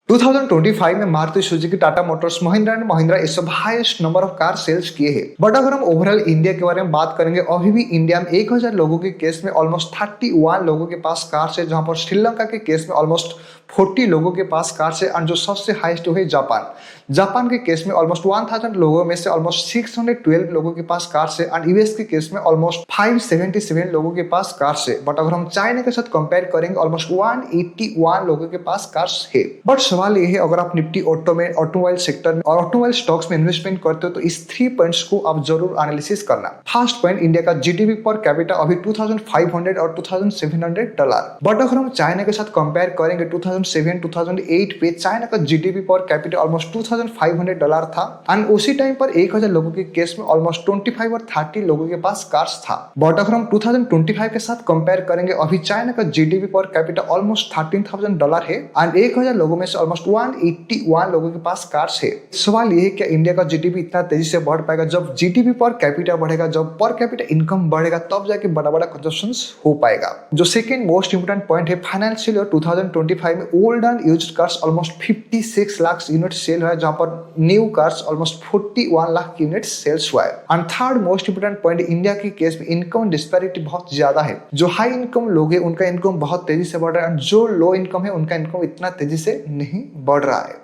2025 में Maruti Suzuki, Tata Motors, Mahindra and Mahindra ये सब highest number of car sales किए हैं। बट अगर हम ओवरऑल इंडिया के बारे में बात करेंगे, अभी भी इंडिया में 1000 लोगों के केस में ऑलमोस्ट 31 लोगों के पास कार है, जहां पर श्रीलंका के केस में ऑलमोस्ट 40 लोगों के पास कार है। एंड जो सबसे हाईएस्ट है जापान के केस में ऑलमोस्ट 1000 लोगों में से ऑलमोस्ट 612 लोगों के पास कार है। एंड यूएस के केस में ऑलमोस्ट 577 लोगों के पास कार है। बट अगर हम चाइना के साथ कंपेयर करेंगे, ऑलमोस्ट 181 लोगों के पास कार है। बट सवाल ये है, अगर आप निफ्टी ऑटो में, ऑटोमोबाइल सेक्टर में और ऑटोमोबाइल स्टॉक्स में इन्वेस्टमेंट करते हो तो इस 3 पॉइंट्स को आप जरूर एनालिसिस करना। फर्स्ट पॉइंट, इंडिया का जीडीपी पर कैपिटा अभी 2500 और $2700। बट अगर हम चाइना के साथ कंपेयर करेंगे, 2007-2008 पे चाइना का जीडीपी पर कैपिटा ऑलमोस्ट $2500 था। एंड उसी टाइम पर 1000 लोगों के केस में ऑलमोस्ट 25 और 30 लोगों के पास कार्स था। बट अगर हम 2025 के साथ कंपेयर करेंगे, अभी चाइना का जीडीपी पर कैपिटा ऑलमोस्ट $13,000 है। एंड 1000 लोगों में से ऑलमोस्ट 181 लोगों के पास कार्स है। सवाल ये है, क्या इंडिया का जीडीपी इतना तेजी से बढ़ पाएगा? जब जीडीपी पर कैपिटा बढ़ेगा, जब पर कैपिटा इनकम बढ़ेगा, तब जाके बड़ा बड़ा कंजप्शन हो पाएगा। जो सेकंड मोस्ट इंपोर्टेंट पॉइंट है, फाइनेंशियल ईयर 2025 में old and used cars almost 56 lakh unit sale हुआ है, जहां पर new cars almost 41 lakh unit sales हुआ है। And third most important point, India के केस में इनकम डिस्पैरिटी बहुत ज्यादा है। जो हाई इनकम लोग हैं उनका इनकम बहुत तेजी से बढ़ रहा है, जो लो इनकम है उनका इनकम इतना तेजी से नहीं बढ़ रहा है।